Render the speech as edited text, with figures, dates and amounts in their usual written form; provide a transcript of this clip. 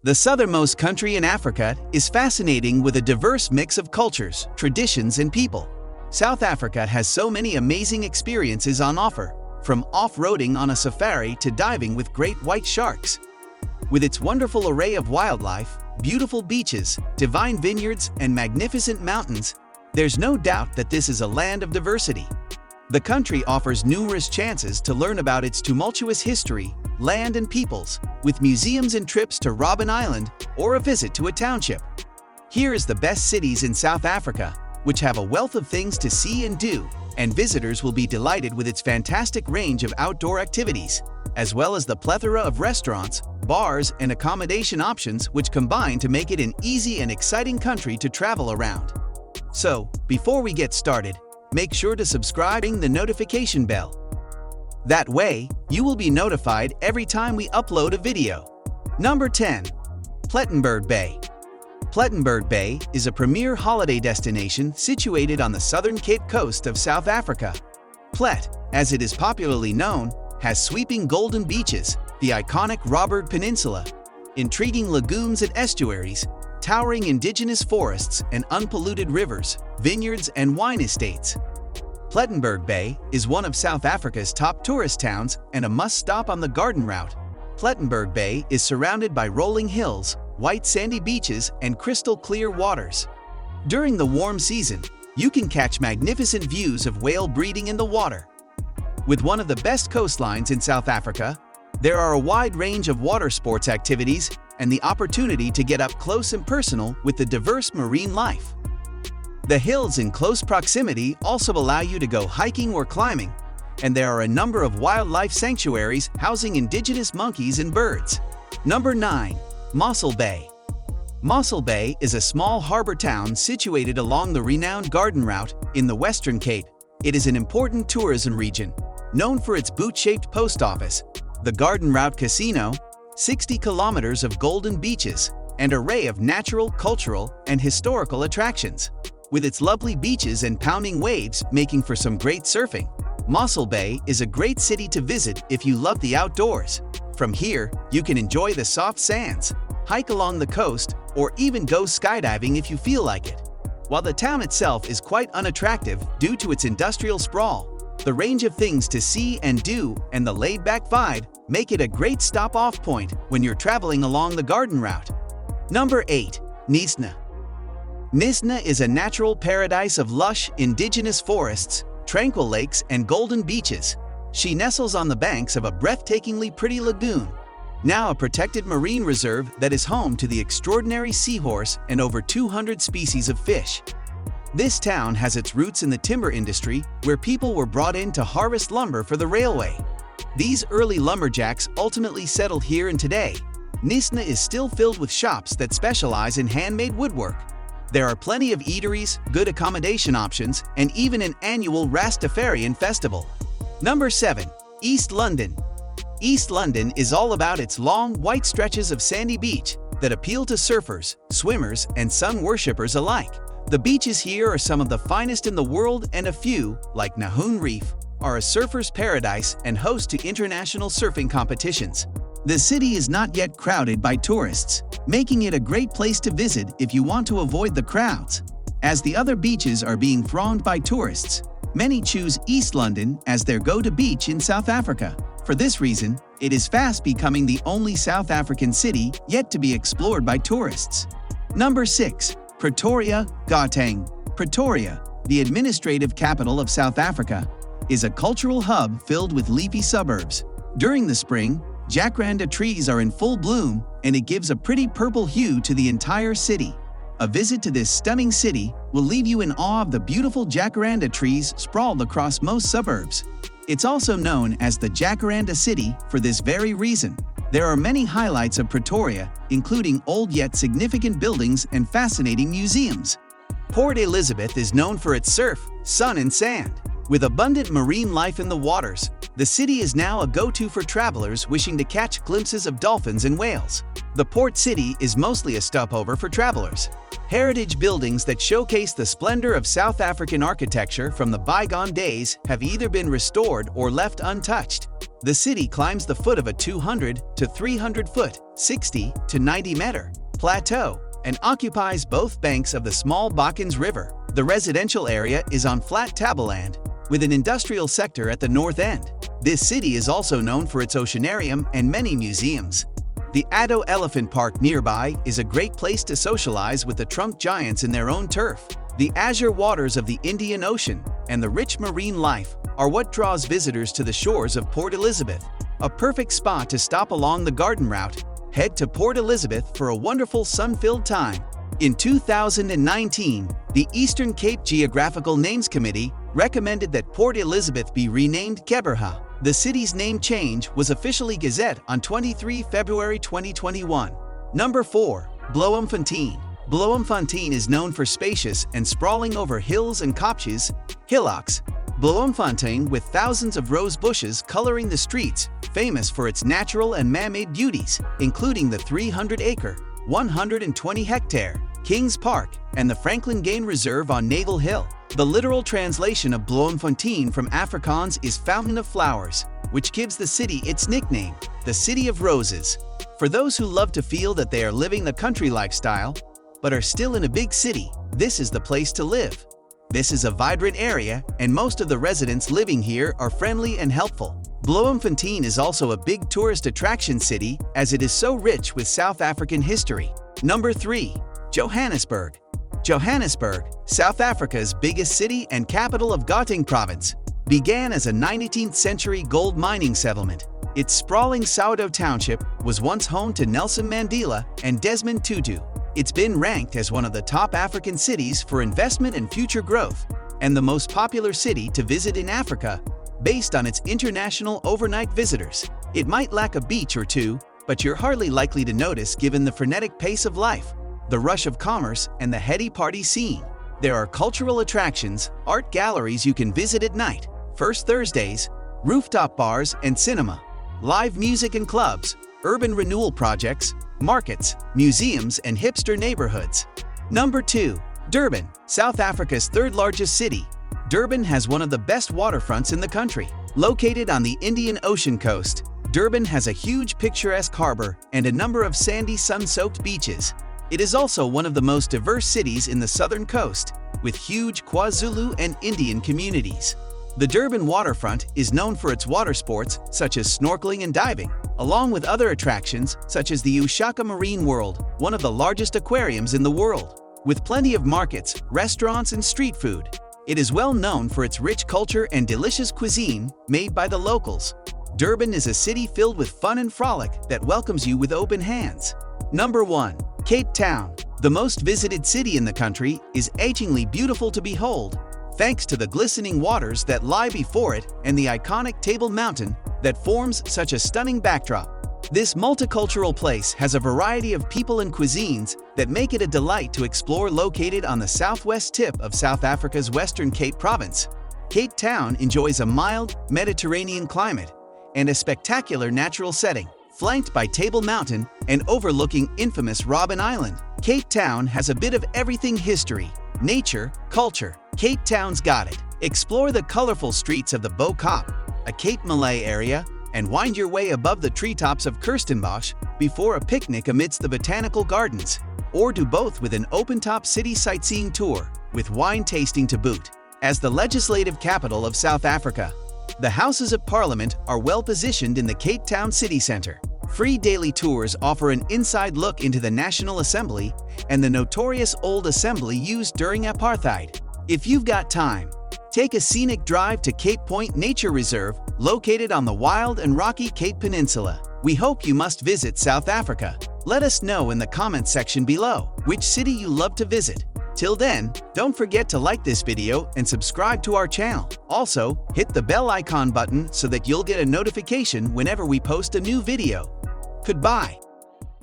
The southernmost country in Africa is fascinating with a diverse mix of cultures, traditions, and people. South Africa has so many amazing experiences on offer, from off-roading on a safari to diving with great white sharks. With its wonderful array of wildlife, beautiful beaches, divine vineyards, and magnificent mountains, there's no doubt that this is a land of diversity. The country offers numerous chances to learn about its tumultuous history, land, and peoples, with museums and trips to Robben Island or a visit to a township. Here is the best cities in South Africa, which have a wealth of things to see and do, and visitors will be delighted with its fantastic range of outdoor activities, as well as the plethora of restaurants, bars, and accommodation options which combine to make it an easy and exciting country to travel around. So, before we get started, make sure to subscribe and the notification bell. That way, you will be notified every time we upload a video. Number 10. Plettenberg Bay. Plettenberg Bay is a premier holiday destination situated on the southern Cape Coast of South Africa. Plet, as it is popularly known, has sweeping golden beaches, the iconic Robert Peninsula, intriguing lagoons and estuaries, towering indigenous forests and unpolluted rivers, vineyards, and wine estates. Plettenberg Bay is one of South Africa's top tourist towns and a must-stop on the garden route. Plettenberg Bay is surrounded by rolling hills, white sandy beaches, and crystal-clear waters. During the warm season, you can catch magnificent views of whale breeding in the water. With one of the best coastlines in South Africa, there are a wide range of water sports activities and the opportunity to get up close and personal with the diverse marine life. The hills in close proximity also allow you to go hiking or climbing, and there are a number of wildlife sanctuaries housing indigenous monkeys and birds. Number 9. Mossel Bay. Mossel Bay is a small harbor town situated along the renowned Garden Route in the Western Cape. It is an important tourism region, known for its boot-shaped post office, the Garden Route Casino, 60 kilometers of golden beaches, and array of natural, cultural, and historical attractions. With its lovely beaches and pounding waves making for some great surfing, Mossel Bay is a great city to visit if you love the outdoors. From here, you can enjoy the soft sands, hike along the coast, or even go skydiving if you feel like it. While the town itself is quite unattractive due to its industrial sprawl, the range of things to see and do and the laid-back vibe make it a great stop-off point when you're traveling along the garden route. Number 8. Knysna. Knysna is a natural paradise of lush, indigenous forests, tranquil lakes, and golden beaches. She nestles on the banks of a breathtakingly pretty lagoon, now a protected marine reserve that is home to the extraordinary seahorse and over 200 species of fish. This town has its roots in the timber industry, where people were brought in to harvest lumber for the railway. These early lumberjacks ultimately settled here, and today, Knysna is still filled with shops that specialize in handmade woodwork. There are plenty of eateries, good accommodation options, and even an annual Rastafarian festival. Number 7. East London. East London is all about its long, white stretches of sandy beach that appeal to surfers, swimmers, and sun worshippers alike. The beaches here are some of the finest in the world, and a few, like Nahoon Reef, are a surfer's paradise and host to international surfing competitions. The city is not yet crowded by tourists, making it a great place to visit if you want to avoid the crowds. As the other beaches are being thronged by tourists, many choose East London as their go-to beach in South Africa. For this reason, it is fast becoming the only South African city yet to be explored by tourists. Number 6. Pretoria, Gauteng. Pretoria, the administrative capital of South Africa, is a cultural hub filled with leafy suburbs. During the spring, jacaranda trees are in full bloom, and it gives a pretty purple hue to the entire city. A visit to this stunning city will leave you in awe of the beautiful jacaranda trees sprawled across most suburbs. It's also known as the Jacaranda City for this very reason. There are many highlights of Pretoria, including old yet significant buildings and fascinating museums. Port Elizabeth is known for its surf, sun, and sand. With abundant marine life in the waters, the city is now a go-to for travelers wishing to catch glimpses of dolphins and whales. The port city is mostly a stopover for travelers. Heritage buildings that showcase the splendor of South African architecture from the bygone days have either been restored or left untouched. The city climbs the foot of a 200 to 300 foot, 60 to 90 meter plateau and occupies both banks of the small Bakkens River. The residential area is on flat tableland, with an industrial sector at the north end. This city is also known for its oceanarium and many museums. The Addo Elephant Park nearby is a great place to socialize with the trunk giants in their own turf. The azure waters of the Indian Ocean and the rich marine life are what draws visitors to the shores of Port Elizabeth. A perfect spot to stop along the garden route. Head to Port Elizabeth for a wonderful sun-filled time. In 2019, the Eastern Cape Geographical Names Committee recommended that Port Elizabeth be renamed Gqeberha. The city's name change was officially gazetted on 23 February 2021. Number 4. Bloemfontein. Bloemfontein is known for spacious and sprawling over hills and kopjes, hillocks. Bloemfontein, with thousands of rose bushes coloring the streets, famous for its natural and man-made beauties, including the 300-acre, 120-hectare Kings Park and the Franklin Game Reserve on Naval Hill. The literal translation of Bloemfontein from Afrikaans is Fountain of Flowers, which gives the city its nickname, the City of Roses. For those who love to feel that they are living the country lifestyle, but are still in a big city, this is the place to live. This is a vibrant area, and most of the residents living here are friendly and helpful. Bloemfontein is also a big tourist attraction city as it is so rich with South African history. Number 3. Johannesburg. Johannesburg, South Africa's biggest city and capital of Gauteng Province, began as a 19th century gold mining settlement. Its sprawling Soweto township was once home to Nelson Mandela and Desmond Tutu. It's been ranked as one of the top African cities for investment and future growth, and the most popular city to visit in Africa, based on its international overnight visitors. It might lack a beach or two, but you're hardly likely to notice given the frenetic pace of life, the rush of commerce, and the heady party scene. There are cultural attractions, art galleries you can visit at night, First Thursdays, rooftop bars and cinema, live music and clubs, urban renewal projects, markets, museums, and hipster neighborhoods. Number 2. Durban, South Africa's third largest city. Durban has one of the best waterfronts in the country. Located on the Indian Ocean coast, Durban has a huge picturesque harbor and a number of sandy, sun-soaked beaches. It is also one of the most diverse cities in the southern coast, with huge KwaZulu and Indian communities. The Durban waterfront is known for its water sports such as snorkeling and diving, along with other attractions such as the Ushaka Marine World, one of the largest aquariums in the world. With plenty of markets, restaurants, and street food, it is well known for its rich culture and delicious cuisine made by the locals. Durban is a city filled with fun and frolic that welcomes you with open hands. Number 1. Cape Town. The most visited city in the country is agingly beautiful to behold, thanks to the glistening waters that lie before it and the iconic Table Mountain that forms such a stunning backdrop. This multicultural place has a variety of people and cuisines that make it a delight to explore. Located on the southwest tip of South Africa's Western Cape Province, Cape Town enjoys a mild, Mediterranean climate and a spectacular natural setting. Flanked by Table Mountain and overlooking infamous Robben Island, Cape Town has a bit of everything: history, nature, culture. Cape Town's got it. Explore the colorful streets of the Bo-Kaap, a Cape Malay area, and wind your way above the treetops of Kirstenbosch before a picnic amidst the botanical gardens. Or do both with an open-top city sightseeing tour, with wine tasting to boot. As the legislative capital of South Africa, the Houses of Parliament are well positioned in the Cape Town city centre. Free daily tours offer an inside look into the National Assembly and the notorious Old Assembly used during apartheid. If you've got time, take a scenic drive to Cape Point Nature Reserve, located on the wild and rocky Cape Peninsula. We hope you must visit South Africa. Let us know in the comments section below which city you love to visit. Till then, don't forget to like this video and subscribe to our channel. Also, hit the bell icon button so that you'll get a notification whenever we post a new video. Goodbye.